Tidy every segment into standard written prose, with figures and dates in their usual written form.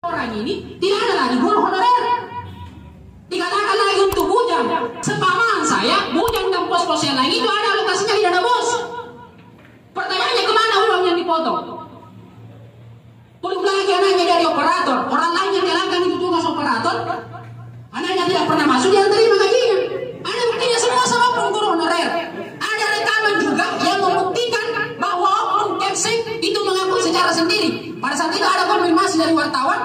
Orang ini tidak ada lagi guru honorer. Dikatakan lagi untuk bujang. Sepaman saya, bujang dan pos-pos yang lain itu ada alokasinya di dana bos. Pertanyaannya kemana uang yang dipotong? Belum lagi anaknya dari operator. Orang lain yang jalankan itu tugas operator. Anaknya tidak pernah masuk, dia terima gajinya. Ada buktinya semua sama guru honorer. Ada rekaman juga yang membuktikan bahwa oknum Kepsek itu mengaku secara sendiri. Pada saat itu ada konfirmasi dari wartawan,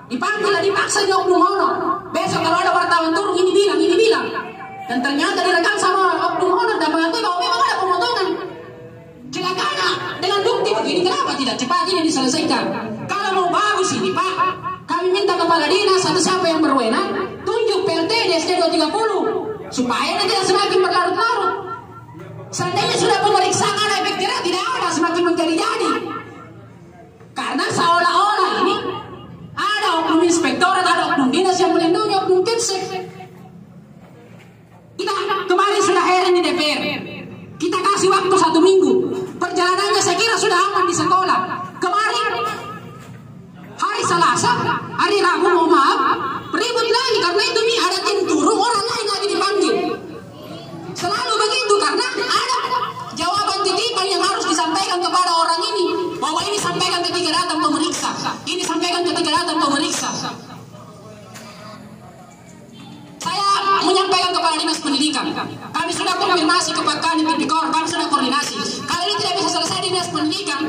dipanggil, dipaksa di oknum honor. Besok kalau ada wartawan turun, ini bilang. Dan ternyata direkam sama oknum honor dan mengakui bahwa memang ada pemotongan. Celakanya dengan bukti begini, kenapa tidak cepat ini diselesaikan? Kalau mau bagus ini Pak, kami minta kepala dinas atau siapa yang berwenang tunjuk PLT di SD 230 supaya ini tidak semakin berlarut-larut. Seandainya sudah pemeriksaan ada efek jerah, tidak ada, semakin menjadi-jadi. Karena seolah-olah ini ada oknum inspektorat, ada oknum dinas yang melindungi oknum Kepsek. Kita kemarin sudah hearing di DPR. Kita kasih waktu 1 minggu. Perjalanannya saya kira sudah aman di sekolah. Kemarin hari Selasa, hari Rabu, mohon maaf, ribut lagi karena itu nih ada tim turun, orang lain lagi dipanggil. Selalu begitu karena ada jawaban titipan yang harus disampaikan kepada orang ini, bahwa ini sampaikan ketika datang pemeriksa, ini sampaikan ketika datang pemeriksa. Saya menyampaikan kepada dinas pendidikan, kami sudah konfirmasi kepada Tipikor, kami sudah koordinasi. Kalau ini tidak bisa selesai di dinas pendidikan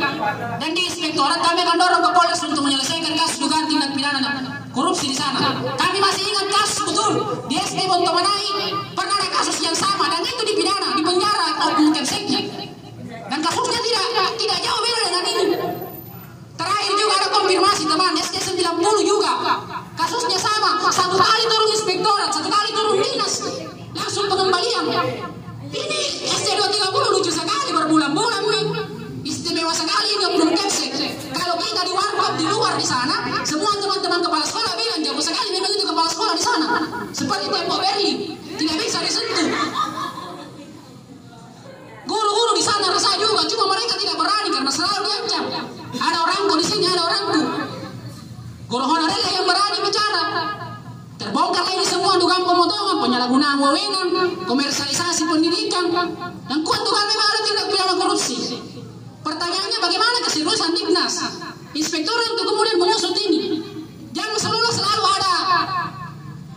dan di inspektorat, kami akan dorong ke Polres untuk menyelesaikan kasus dugaan tindak pidana korupsi di sana. Kami masih ingat kasus betul di SD Bontomanai pernah ada kasus yang sama dan itu dipidana, dipenjara oknum Kepseknya. Dan kasusnya tidak jauh beda dengan ini. Terakhir juga ada konfirmasi teman SD 90 juga kasusnya sama, 1 kali turun inspektorat, 1 kali turun dinas, langsung pengembalian. Ini SD 230 lucu sekali, berbulan-bulan nih. Istimewa sekali ini oknum Kepsek. Kalau kita di warkop di luar di sana, semua teman-teman kepala sekolah bilang jago sekali memang itu kepala sekolah di sana. Seperti tembok Berlin, tidak bisa disentuh. Guru-guru di sana rasa juga, cuma mereka tidak berani karena selalu diancam. Ada orangku di sini, ada orangku. Guru honorer yang berani bicara. Terbongkar ini semua dugaan pemotongan, penyalahgunaan wewenang, komersialisasi pendidikan, dan kuat dugaan memang ada tindak pidana korupsi. Pertanyaannya bagaimana keseriusan Dignas, inspektor untuk kemudian mengusut ini? Jangan selalu ada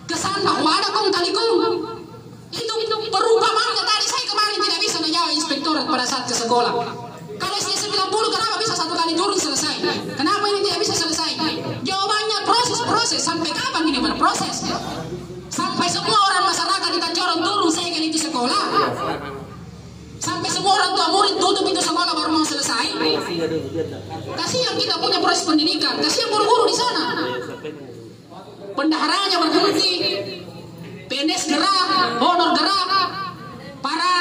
kesan bahwa ada kong kali kong. Itu perumpamaan tadi saya kemarin tidak bisa menjawab inspektorat pada saat ke sekolah. Kalau SD 90 kenapa bisa 1 kali turun selesai? Kenapa ini tidak bisa selesai? Jawabannya proses. Sampai kapan ini berproses? Sampai semua orang masyarakat di Tancorong turun saya ke itu sekolah. Sampai semua orang tua murid tutup itu sekolah baru mau selesai. Kasihan kita punya proses pendidikan, kasihan guru-guru di sana. Bendaharanya berhenti, PNS gerak, honor gerak, para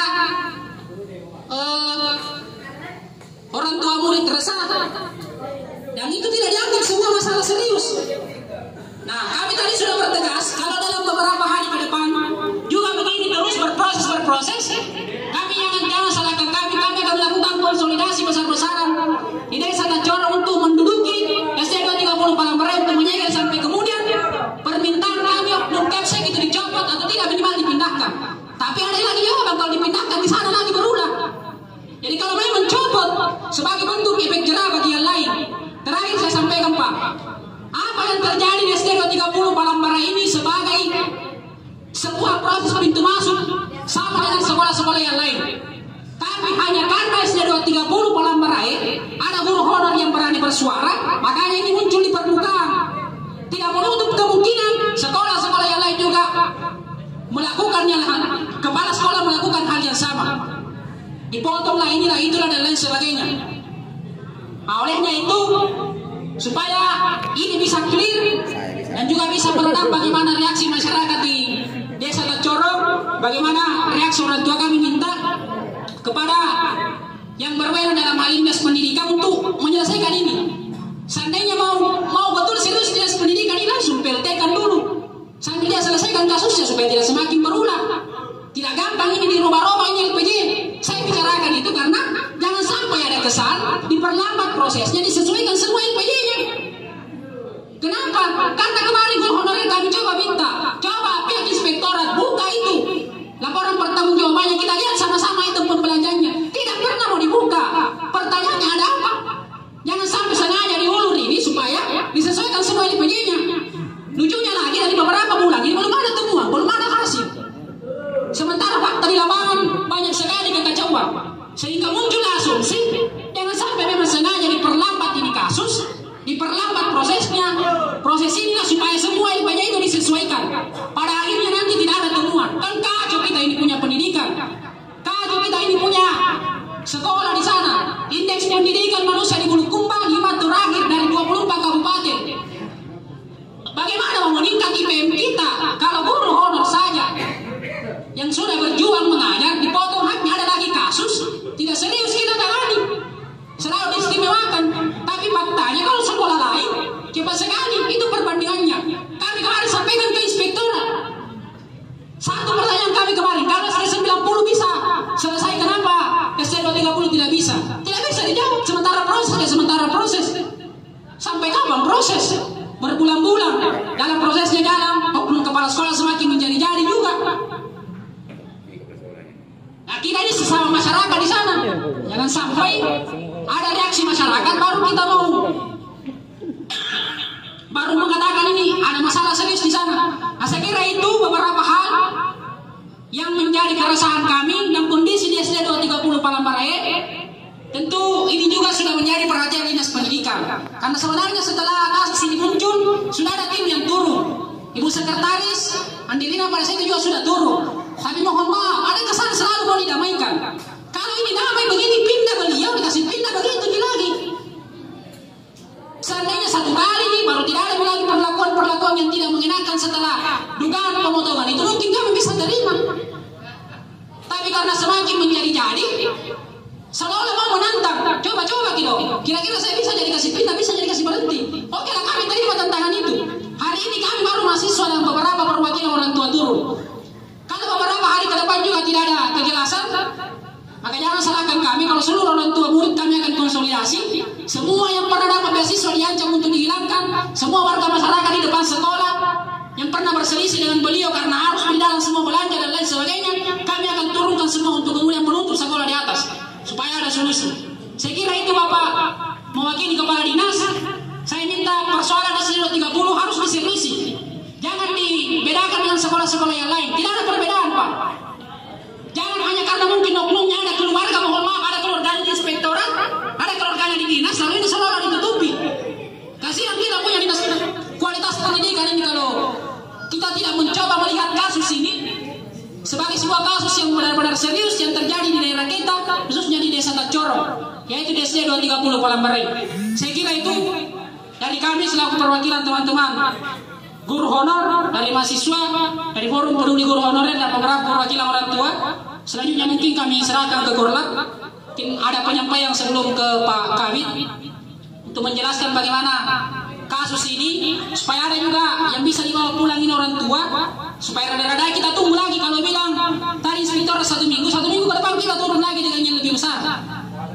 orang tua murid resah, dan itu tidak dianggap semua masalah serius. Nah, kami tadi sudah bertegas kalau dalam beberapa hari ke depan juga begini terus berproses, kami jangan salahkan kami akan melakukan konsolidasi besar-besaran di desa Tancorong untuk menduduki SD 230 Palangkaraya untuk menyegel sampai kemudian permintaan kami oknum Kepsek itu dicopot atau tidak minimal dipindahkan. Tapi ada lagi jawaban kalau dipindahkan di sana lagi berulang. Jadi kalau memang copot sebagai bentuk efek jerah bagi yang lain. Terakhir saya sampaikan Pak, apa yang terjadi di SD 230 Palangkaraya ini sebagai sebuah proses pintu masuk sama dengan sekolah-sekolah yang lain. Tapi hanya karena SD 230 Palangkaraya ada guru honor yang berani bersuara, makanya ini muncul di permukaan. Tidak menutup kemungkinan sekolah-sekolah yang lain juga melakukan kepala sekolah melakukan hal yang sama. Dipotonglah inilah itulah dan lain sebagainya. Nah, olehnya itu supaya ini bisa clear dan juga bisa meredam bagaimana reaksi masyarakat di desa Tancorong, bagaimana reaksi orang tua kami minta kepada yang berwenang dalam hal dinas pendidikan untuk menyelesaikan ini. Seandainya mau betul serius dinas pendidikan ini langsung PLT-kan dulu sambil dia selesaikan kasusnya supaya tidak semakin berulang. Tidak gampang ini dirubah-rubah ini LPJ. Saya bicarakan itu karena jangan sampai ada kesan diperlambat prosesnya, disesuaikan semua LPJ-nya. Kenapa? Karena kemarin guru honorer kami coba minta, coba pihak inspektorat buka itu laporan pertanggungjawabannya, kita lihat sama-sama itu pembelanjanya. Tidak pernah mau dibuka. Pertanyaannya ada apa? Jangan sampai sengaja diulur ini supaya disesuaikan semua LPG-nya. Lucunya lagi dari beberapa bulan ini belum ada temuan, belum ada hasil. Sementara fakta di lapangan banyak sekali kekacauan, sehingga muncul asumsi jangan sampai memang sengaja diperlambat ini kasus, diperlambat prosesnya. Proses inilah supaya semua LPG itu disesuaikan. Pada akhirnya nanti tidak ada temuan. Kan kacau kita ini punya pendidikan, kacau kita ini punya sekolah di sana. Indeks pendidikan manusia di Bulukumba 5 terakhir dari 24 kabupaten. Bagaimana mau meningkat IPM kita kalau guru honor saja yang sudah berjuang mengajar dipotong haknya? Ada lagi kasus tidak serius kita tangani, selalu diistimewakan. Tapi faktanya kalau sekolah lain cepat sekali itu perbandingannya. Kami kemarin sampaikan ke inspektorat. Satu pertanyaan kami kemarin, kalau SD 90 bisa selesai, kenapa SD 230 tidak bisa? Tidak bisa dijawab. Sementara proses sampai kapan proses? Berbulan-bulan dalam prosesnya jalan, oknum kepala sekolah semakin menjadi-jadi juga. Nah, kita ini sesama masyarakat di sana. Jangan sampai ada reaksi masyarakat baru kita baru mengatakan ini ada masalah serius di sana. Nah, saya kira itu beberapa hal yang menjadi keresahan kami dan kondisi di SD 230 Palangkaraya. Tentu ini juga sudah menjadi perhatian Dinas Pendidikan, karena sebenarnya setelah kasus ini muncul sudah ada tim yang turun. Ibu Sekretaris Andelina pada saat itu juga sudah turun. Tapi mohon maaf, ada kesan selalu mau didamaikan. Kalau ini damai begini, pindah beliau dikasih pindah begitu lagi. Seandainya satu kali nih baru tidak ada lagi perlakuan yang tidak mengenakan setelah dugaan pemotongan itu, mungkin kami bisa terima. Tapi karena semakin menjadi-jadi, seolah mau menantang, coba gitu. Kira-kira saya bisa jadi kasih pindah, bisa jadi kasih berhenti. Oke lah, kami terima tantangan itu. Hari ini kami baru mahasiswa dan beberapa perwakilan orang tua turun. Kalau beberapa hari ke depan juga tidak ada kejelasan, maka jangan salahkan kami. Kalau seluruh orang tua murid kami akan konsolidasi. Semua yang pernah dapat beasiswa diancam untuk dihilangkan. Semua warga masyarakat di depan sekolah yang pernah berselisih dengan beliau karena harus di dalam semua belanja dan lain sebagainya, kami akan turunkan semua untuk kemudian menuntut sekolah di atas supaya ada solusi. Saya kira itu Bapak mewakili kepala dinas. Saya minta persoalan SD 230 harus diseriusi. Jangan dibedakan dengan sekolah-sekolah yang lain. Tidak ada perbedaan, Pak. Jangan hanya karena mungkin oknumnya ada keluarga, mohon maaf, ada keluarganya di inspektorat, ada keluarganya di dinas, lalu ini selalu ditutupi. Kasihan kita punya dinas kualitas pendidikan ini kalau kita tidak mencoba melihat kasus ini sebagai sebuah kasus yang benar-benar serius yang terjadi di daerah kita, khususnya di Desa Tacoro, yaitu SD 230 Palangkaraya. Saya kira itu dari kami selaku perwakilan teman-teman guru honor, dari mahasiswa, dari Forum Peduli Guru Honorer dan beberapa perwakilan orang tua. Selanjutnya mungkin kami serahkan ke Korlat. Mungkin ada penyampaian sebelum ke Pak Kabit untuk menjelaskan bagaimana kasus ini supaya ada juga yang bisa dibawa pulang ini orang tua, supaya rada-rada kita tunggu lagi. Kalau bilang tadi inspektor 1 minggu ke depan kita turun lagi dengan yang lebih besar.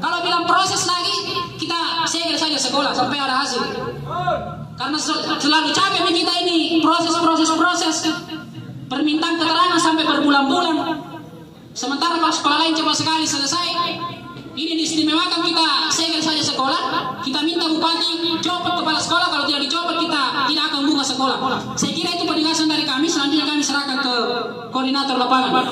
Kalau bilang proses lagi, kita segera saja sekolah sampai ada hasil. Karena selalu capek kita ini proses permintaan keterangan sampai berbulan-bulan. Sementara kalau sekolah lain cepat sekali selesai. Ini diistimewakan kita segera saja sekolah. Kita minta bupati copot kepala sekolah, kalau tidak dicopot kita tidak akan buka sekolah. Saya kira itu penegasan dari kami. Selanjutnya kami serahkan ke koordinator lapangan.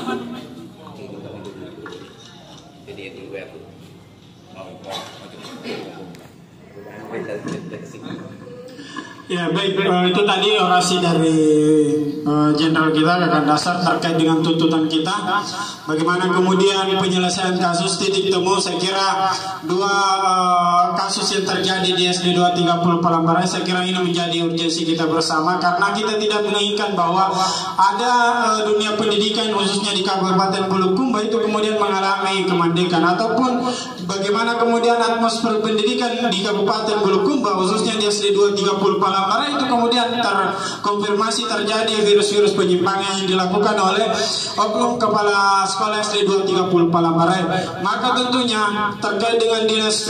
Ya baik, itu tadi orasi dari jenderal kita Kakak Dasar terkait dengan tuntutan kita. Bagaimana kemudian penyelesaian kasus titik temu. Saya kira dua kasus yang terjadi di SD 230 Palangkaraya, saya kira ini menjadi urgensi kita bersama, karena kita tidak menginginkan bahwa ada dunia pendidikan khususnya di Kabupaten Bulukumba itu kemudian mengalami kemandekan, ataupun bagaimana kemudian atmosfer pendidikan di Kabupaten Bulukumba khususnya di SD 230 Palangkaraya itu kemudian konfirmasi terjadi virus-virus penyimpangan yang dilakukan oleh oknum kepala sekolah SD 230 Palangkaraya. Maka tentunya terkait dengan dinas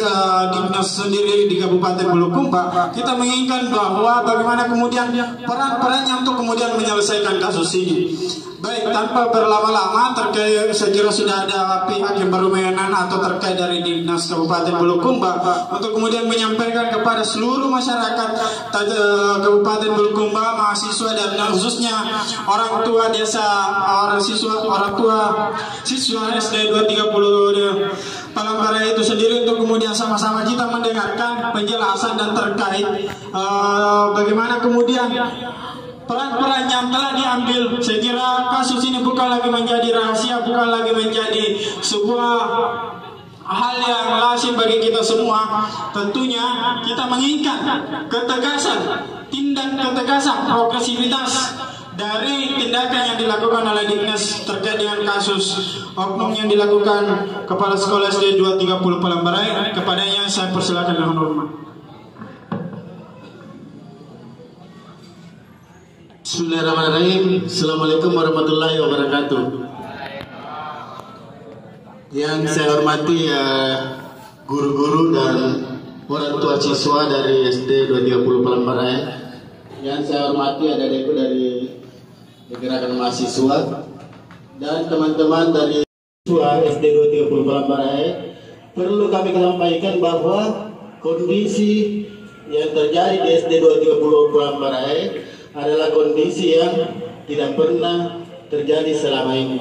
sendiri di Kabupaten Bulukumba, kita menginginkan bahwa bagaimana kemudian peran-perannya untuk kemudian menyelesaikan kasus ini. Baik, tanpa berlama-lama terkait, saya kira sudah ada pihak yang berwenang atau terkait dari Dinas Kabupaten Bulukumba untuk kemudian menyampaikan kepada seluruh masyarakat Kabupaten Bulukumba, mahasiswa dan khususnya orang tua desa, orang tua siswa SD 230 Palangkaraya itu sendiri untuk kemudian sama-sama kita mendengarkan penjelasan dan terkait bagaimana kemudian peran-peran yang telah diambil. Saya kira kasus ini bukan lagi menjadi rahasia, bukan lagi menjadi sebuah hal yang lazim bagi kita semua. Tentunya kita menginginkan ketegasan, tindak ketegasan, progresivitas dari tindakan yang dilakukan oleh Dinas terkait dengan kasus oknum yang dilakukan Kepala Sekolah SD 230 Palangkaraya. Kepadanya saya persilakan dengan hormat. Bismillahirrahmanirrahim. Assalamualaikum warahmatullahi wabarakatuh. Yang saya hormati guru-guru dan orang tua siswa dari SD 230 Palangkaraya. Yang saya hormati adik-adikku dari gerakan mahasiswa dan teman-teman dari siswa SD 230 Palangkaraya. Perlu kami sampaikan bahwa kondisi yang terjadi di SD 230 Palangkaraya adalah kondisi yang tidak pernah terjadi selama ini.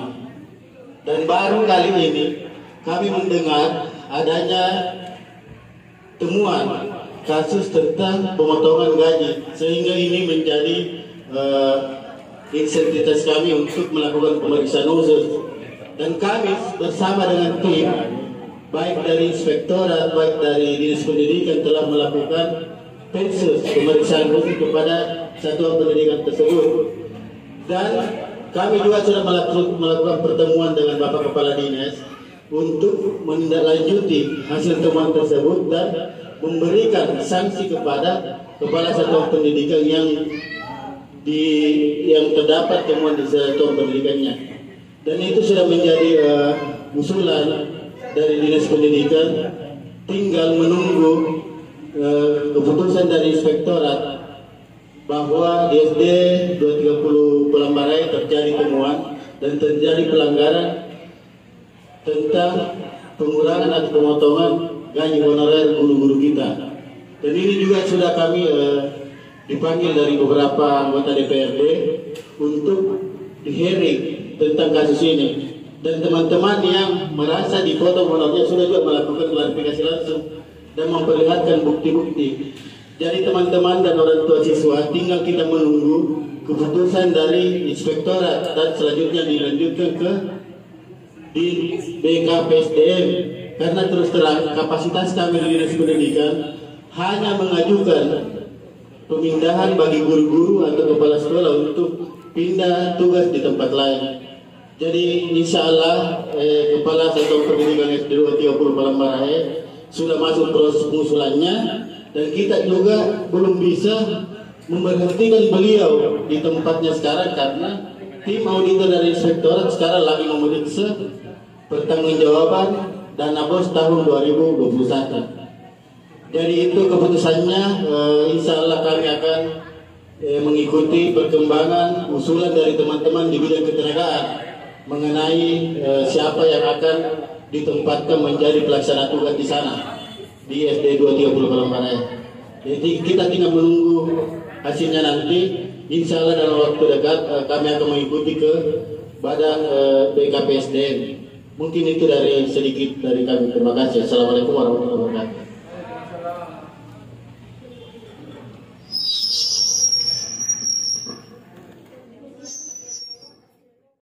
Dan baru kali ini kami mendengar adanya temuan kasus tentang pemotongan gaji, sehingga ini menjadi insentitas kami untuk melakukan pemeriksaan khusus. Dan kami bersama dengan tim, baik dari inspektorat, baik dari dinas pendidikan, telah melakukan pensus pemeriksaan khusus kepada satuan pendidikan tersebut. Dan kami juga sudah melakukan pertemuan dengan Bapak Kepala Dinas untuk menindaklanjuti hasil temuan tersebut dan memberikan sanksi kepada kepala satuan pendidikan yang terdapat temuan di satuan pendidikannya. Dan itu sudah menjadi usulan dari Dinas Pendidikan, tinggal menunggu keputusan dari inspektorat bahwa di SD 230 Palangkaraya terjadi temuan dan terjadi pelanggaran tentang pengurangan atau pemotongan gaji honorer guru-guru kita. Dan ini juga sudah kami dipanggil dari beberapa anggota DPRD untuk di-hearing tentang kasus ini. Dan teman-teman yang merasa dipotong honornya sudah juga melakukan klarifikasi langsung dan memperlihatkan bukti-bukti. Jadi teman-teman dan orang tua siswa tinggal kita menunggu keputusan dari inspektorat dan selanjutnya dilanjutkan ke di BKPSDM, karena terus terang kapasitas kami di Dinas Pendidikan hanya mengajukan pemindahan bagi guru-guru atau kepala sekolah untuk pindah tugas di tempat lain. Jadi insya Allah Kepala Satuan Pendidikan SD 230 Palangkaraya sudah masuk proses pengusulannya. Dan kita juga belum bisa memberhentikan beliau di tempatnya sekarang karena tim auditor dari inspektorat sekarang lagi memeriksa pertanggungjawaban dana BOS tahun 2021. Jadi itu keputusannya. Insya Allah kami akan mengikuti perkembangan usulan dari teman-teman di bidang ketenagaan mengenai siapa yang akan ditempatkan menjadi pelaksana tugas di sana di SD 230 Palangkaraya. Jadi kita tinggal menunggu hasilnya nanti. Insya Allah dalam waktu dekat kami akan mengikuti ke badan BKPSDM. Mungkin itu dari sedikit dari kami. Terima kasih. Assalamualaikum warahmatullahi wabarakatuh.